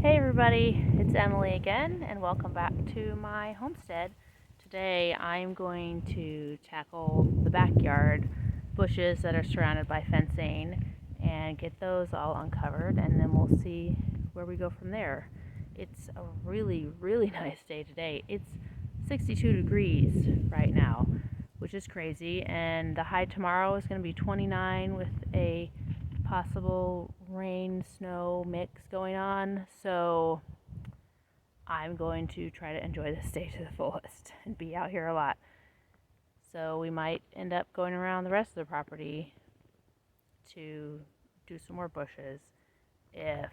Hey everybody, it's Emily again, and welcome back to my homestead. Today I'm going to tackle the backyard bushes that are surrounded by fencing and get those all uncovered, and then we'll see where we go from there. It's a really nice day today. It's 62 degrees right now, which is crazy, and the high tomorrow is going to be 29 with a possible rain snow mix going on, so I'm going to try to enjoy this day to the fullest and be out here a lot. So we might end up going around the rest of the property to do some more bushes if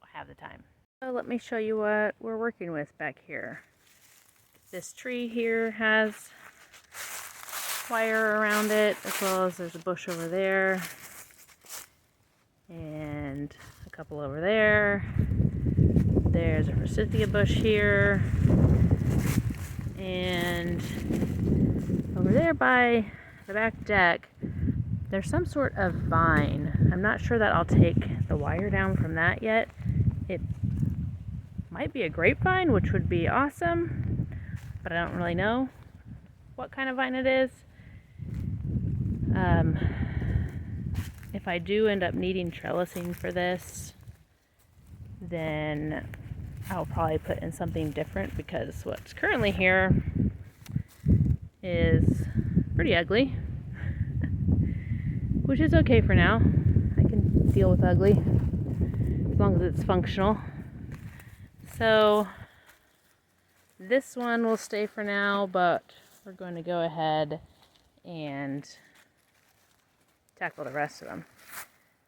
I have the time. So let me show you what we're working with back here. This tree here has wire around it, as well as there's a bush over there and a couple over there. There's a forsythia bush here, and over there by the back deck there's some sort of vine. I'm not sure that I'll take the wire down from that yet. It might be a grapevine, which would be awesome, but I don't really know what kind of vine it is. If I do end up needing trellising for this, then I'll probably put in something different, because what's currently here is pretty ugly, which is okay for now. I can deal with ugly as long as it's functional. So this one will stay for now, but we're going to go ahead and tackle the rest of them.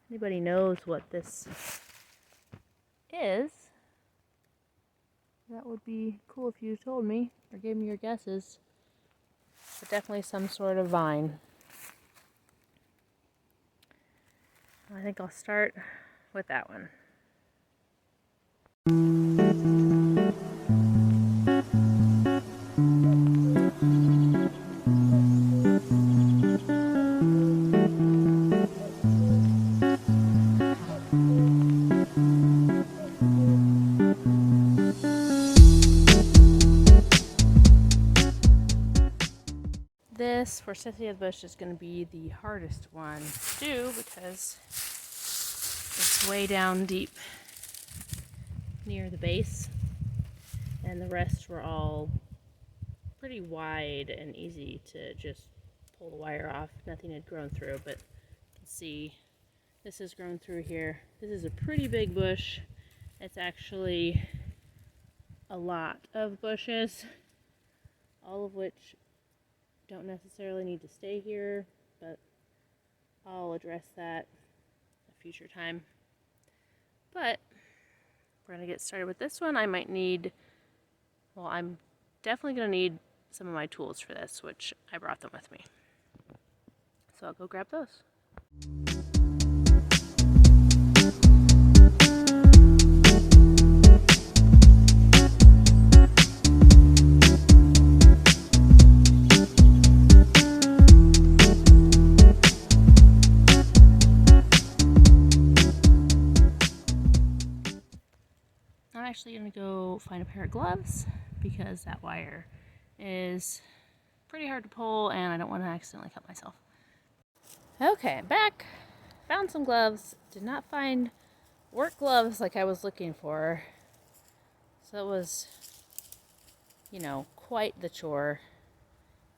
Anybody knows what this is, that would be cool if you told me or gave me your guesses. But definitely some sort of vine. I think I'll start with that one. This forsythia bush is going to be the hardest one to do because it's way down deep near the base, and the rest were all pretty wide and easy to just pull the wire off. Nothing had grown through, but you can see this has grown through here. This is a pretty big bush. It's actually a lot of bushes, all of which don't necessarily need to stay here, but I'll address that a future time. But we're going to get started with this one. I might need, well, I'm definitely going to need some of my tools for this, which I brought them with me. So I'll go grab those. I'm actually going to go find a pair of gloves because that wire is pretty hard to pull and I don't want to accidentally cut myself. Okay, I'm back. Found some gloves. Did not find work gloves like I was looking for. So it was, quite the chore.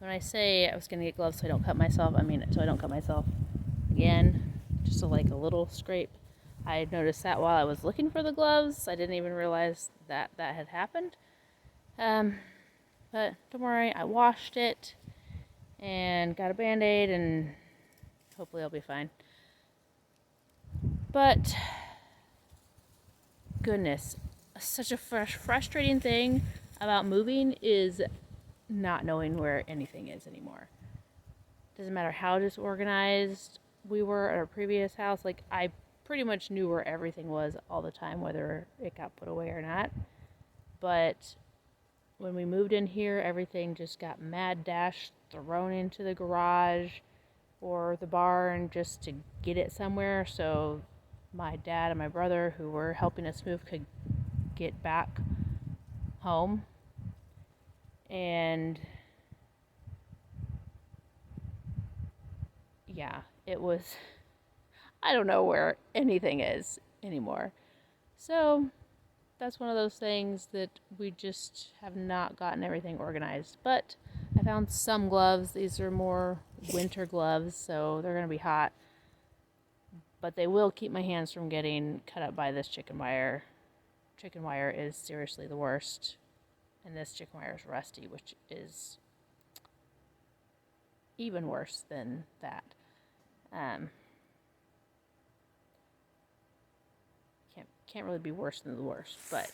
When I say I was going to get gloves so I don't cut myself, I mean it, so I don't cut myself again. Just a little scrape. I noticed that while I was looking for the gloves. I didn't even realize that had happened. But don't worry, I washed it and got a Band-Aid, and hopefully I'll be fine. But goodness, such a frustrating thing about moving is not knowing where anything is anymore. Doesn't matter how disorganized we were at our previous house. I pretty much knew where everything was all the time, whether it got put away or not. But when we moved in here, everything just got mad dashed, thrown into the garage or the barn just to get it somewhere. So my dad and my brother, who were helping us move, could get back home. And yeah, it was, I don't know where anything is anymore. So that's one of those things that we just have not gotten everything organized. But I found some gloves. These are more winter gloves, so they're going to be hot. But they will keep my hands from getting cut up by this chicken wire. Chicken wire is seriously the worst. And this chicken wire is rusty, which is even worse than that. Can't really be worse than the worst, but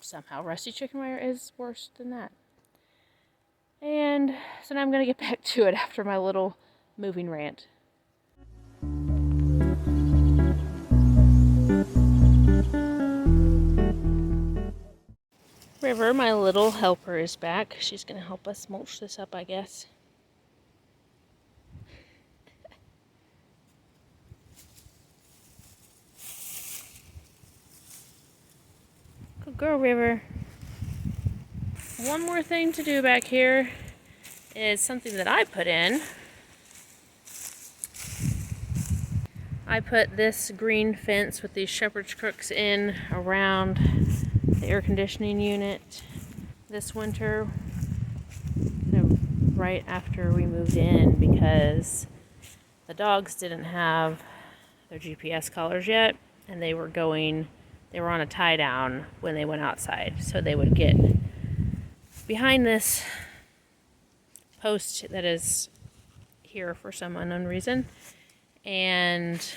somehow rusty chicken wire is worse than that. And so now I'm going to get back to it after my little moving rant. River, my little helper, is back. She's going to help us mulch this up, I guess. Good girl, River. One more thing to do back here is something that I put in. I put this green fence with these shepherd's crooks in around the air conditioning unit this winter, right after we moved in, because the dogs didn't have their GPS collars yet, and they were on a tie down when they went outside. So they would get behind this post that is here for some unknown reason, and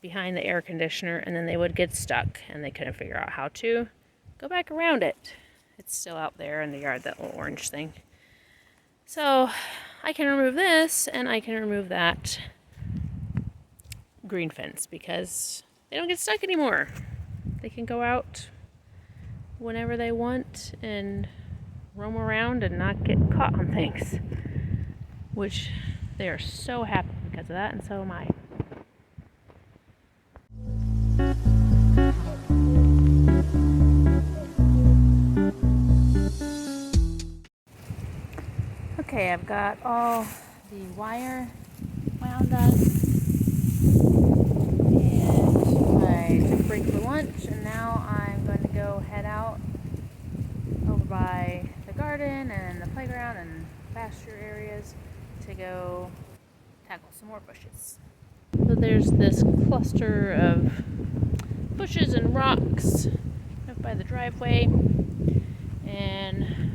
behind the air conditioner, and then they would get stuck and they couldn't figure out how to go back around it. It's still out there in the yard, that little orange thing. So I can remove this, and I can remove that green fence, because they don't get stuck anymore. They can go out whenever they want and roam around and not get caught on things, which they are so happy because of that, and so am I. Okay, I've got all the wire wound up, and I took a break for lunch, and now I'm going to go head out over by the garden and the playground and pasture areas to go tackle some more bushes. So there's this cluster of bushes and rocks up by the driveway, and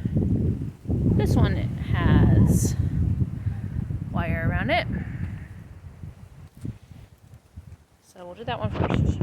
this one has wire around it. So we'll do that one first.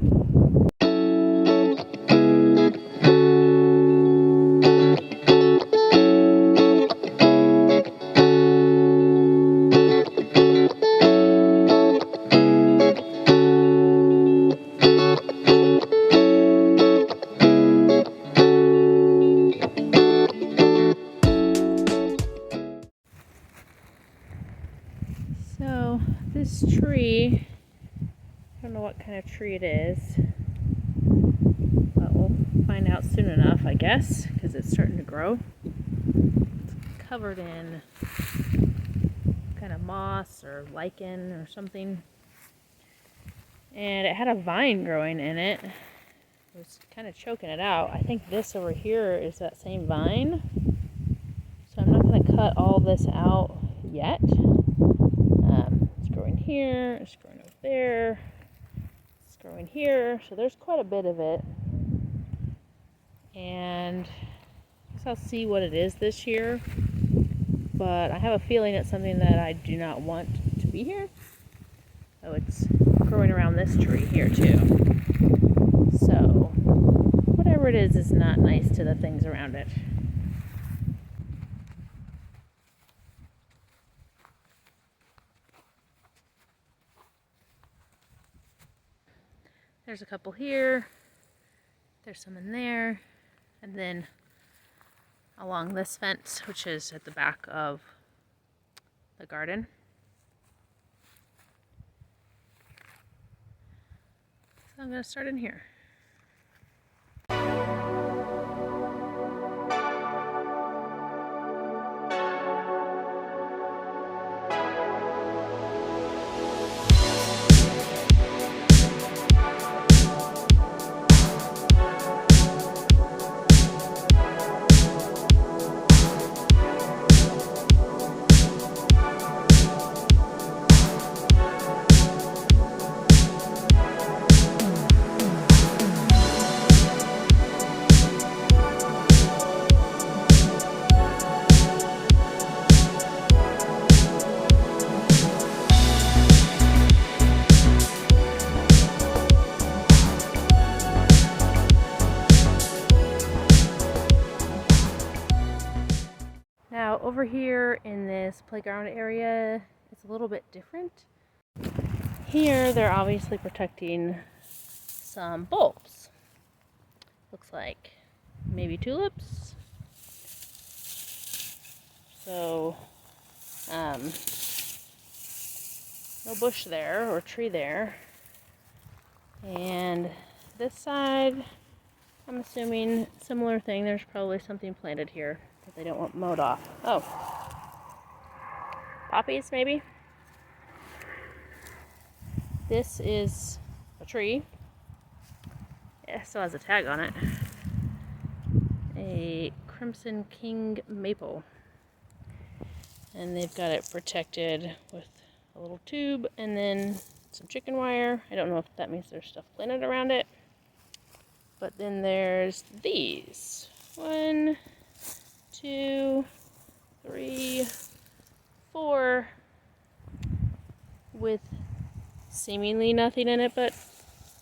So this tree, I don't know what kind of tree it is, but we'll find out soon enough, I guess, because it's starting to grow. It's covered in kind of moss or lichen or something, and it had a vine growing in it. It was kind of choking it out. I think this over here is that same vine, so I'm not going to cut all this out yet. It's growing here, it's growing over there, it's growing here, so there's quite a bit of it, and I guess I'll see what it is this year, but I have a feeling it's something that I do not want to be here. Oh, it's growing around this tree here too, so whatever it is not nice to the things around it. There's a couple here, there's some in there, and then along this fence, which is at the back of the garden. So I'm going to start in here. Now over here in this playground area, it's a little bit different. Here they're obviously protecting some bulbs. Looks like maybe tulips. So no bush there or tree there. And this side, I'm assuming similar thing. There's probably something planted here that they don't want mowed off. Oh, poppies maybe? This is a tree. It still has a tag on it. A Crimson King maple. And they've got it protected with a little tube and then some chicken wire. I don't know if that means there's stuff planted around it. But then there's these. 1, 2, 3, 4 with seemingly nothing in it but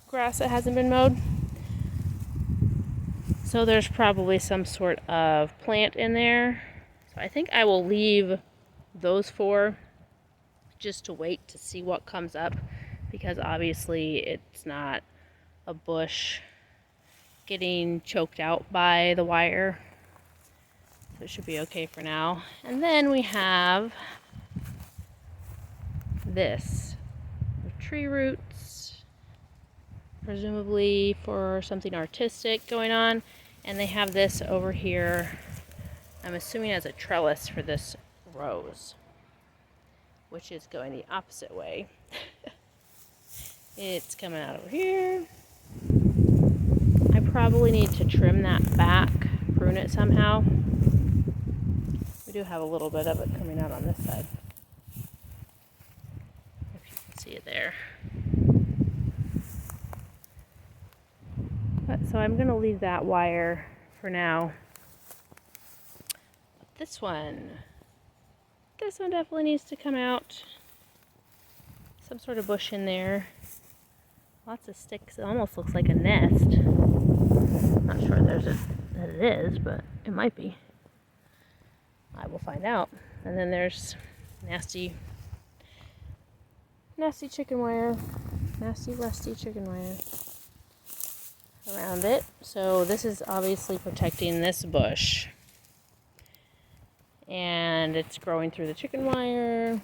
grass that hasn't been mowed. So there's probably some sort of plant in there. So I think I will leave those 4 just to wait to see what comes up, because obviously it's not a bush getting choked out by the wire. So it should be okay for now. And then we have this with tree roots, presumably for something artistic going on. And they have this over here, I'm assuming as a trellis for this rose, which is going the opposite way. It's coming out over here. I probably need to trim that back, prune it somehow. We do have a little bit of it coming out on this side, if you can see it there. But, so I'm going to leave that wire for now. But this one definitely needs to come out. Some sort of bush in there. Lots of sticks. It almost looks like a nest. Not sure that it is, but it might be. I will find out. And then there's nasty chicken wire. Nasty, rusty chicken wire around it. So this is obviously protecting this bush. And it's growing through the chicken wire.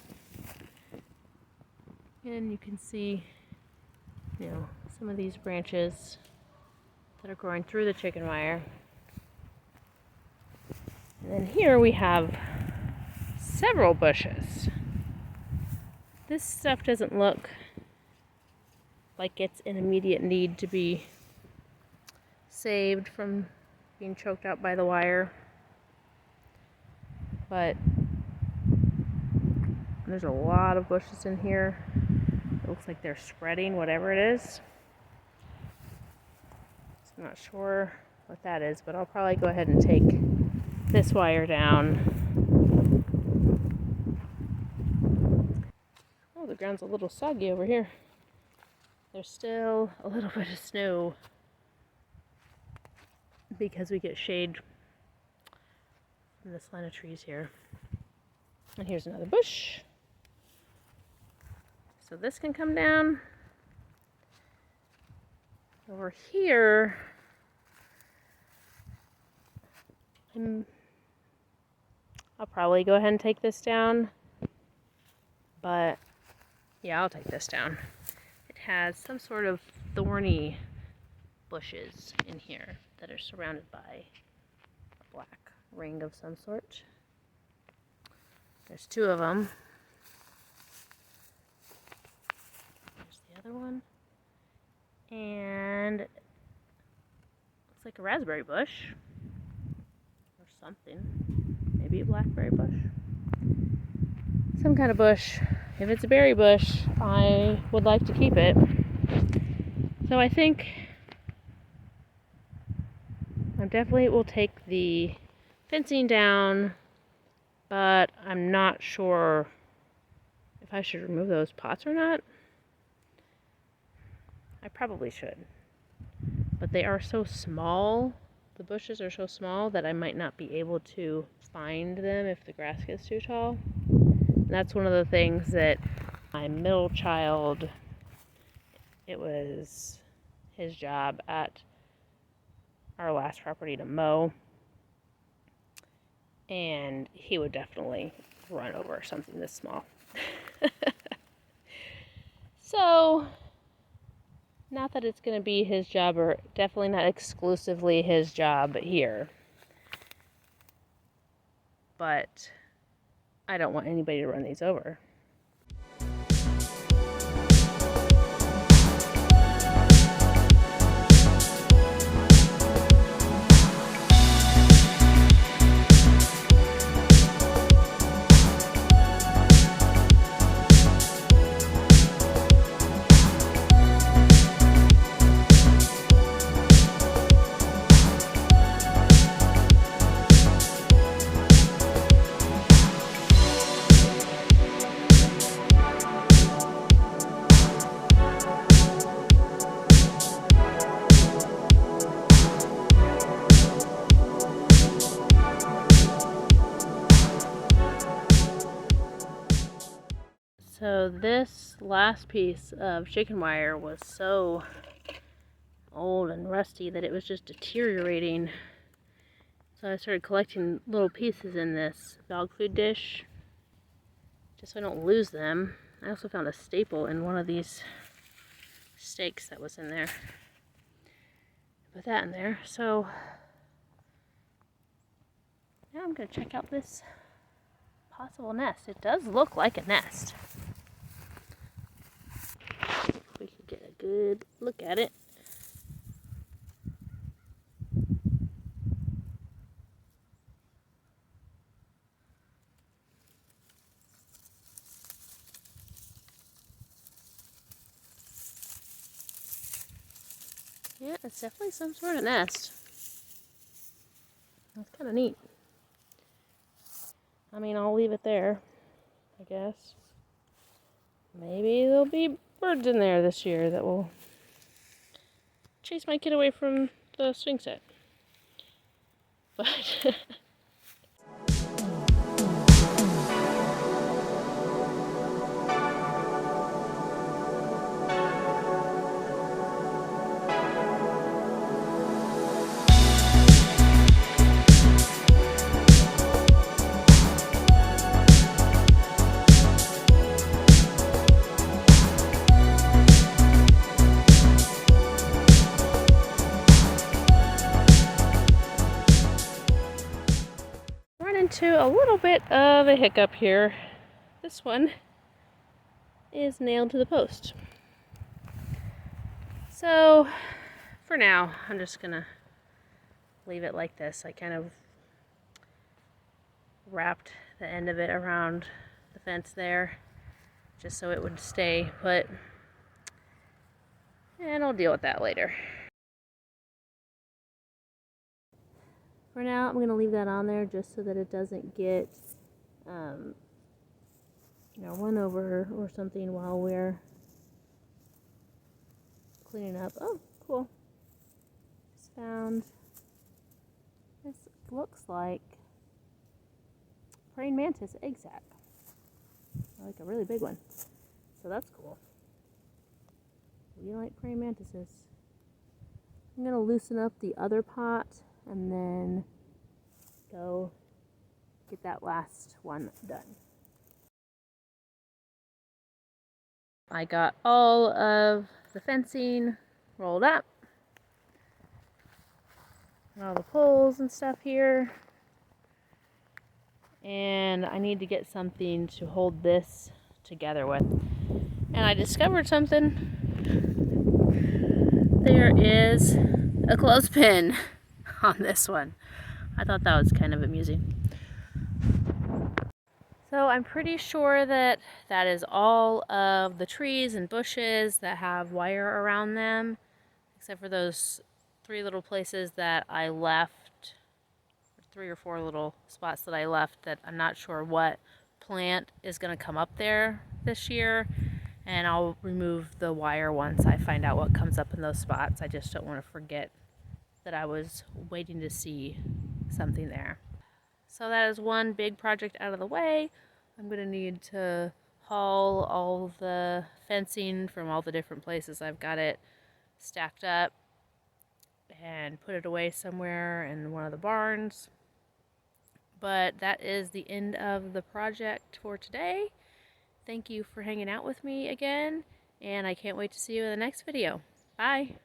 And you can see, some of these branches that are growing through the chicken wire. And then here we have several bushes. This stuff doesn't look like it's in immediate need to be saved from being choked out by the wire. But there's a lot of bushes in here. It looks like they're spreading, whatever it is. So I'm not sure what that is, but I'll probably go ahead and take this wire down. Oh, the ground's a little soggy over here. There's still a little bit of snow because we get shade from this line of trees here. And here's another bush. So this can come down. Over here, I'll probably go ahead and take this down. But yeah, I'll take this down. It has some sort of thorny bushes in here that are surrounded by a black ring of some sort. There's two of them. There's the other one. And it looks like a raspberry bush or something. Maybe a blackberry bush. Some kind of bush. If it's a berry bush, I would like to keep it. So I think I definitely will take the fencing down, but I'm not sure if I should remove those pots or not. I probably should. But they are so small, the bushes are so small that I might not be able to find them if the grass gets too tall. And that's one of the things that my middle child, it was his job at our last property to mow. And he would definitely run over something this small. So, not that it's going to be his job, or definitely not exclusively his job here. But I don't want anybody to run these over. So this last piece of chicken wire was so old and rusty that it was just deteriorating. So I started collecting little pieces in this dog food dish, just so I don't lose them. I also found a staple in one of these steaks that was in there. Put that in there. So now I'm going to check out this possible nest. It does look like a nest. We can get a good look at it. Yeah, it's definitely some sort of nest. That's kind of neat. I mean, I'll leave it there, I guess. Maybe there'll be birds in there this year that will chase my kid away from the swing set. But into a little bit of a hiccup here. This one is nailed to the post. So for now, I'm just gonna leave it like this. I kind of wrapped the end of it around the fence there just so it would stay put, and I'll deal with that later. For now, I'm going to leave that on there just so that it doesn't get, run over or something while we're cleaning up. Oh, cool. Just found, this looks like praying mantis egg sac. Like a really big one. So that's cool. We like praying mantises. I'm going to loosen up the other pot and then go get that last one done. I got all of the fencing rolled up. All the poles and stuff here. And I need to get something to hold this together with. And I discovered something. There is a clothespin on this one. I thought that was kind of amusing. So I'm pretty sure that that is all of the trees and bushes that have wire around them, except for those 3 little places that I left, 3 or 4 little spots that I left that I'm not sure what plant is going to come up there this year. And I'll remove the wire once I find out what comes up in those spots. I just don't want to forget that I was waiting to see something there. So that is one big project out of the way. I'm going to need to haul all the fencing from all the different places I've got it stacked up and put it away somewhere in one of the barns. But that is the end of the project for today. Thank you for hanging out with me again, and I can't wait to see you in the next video. Bye!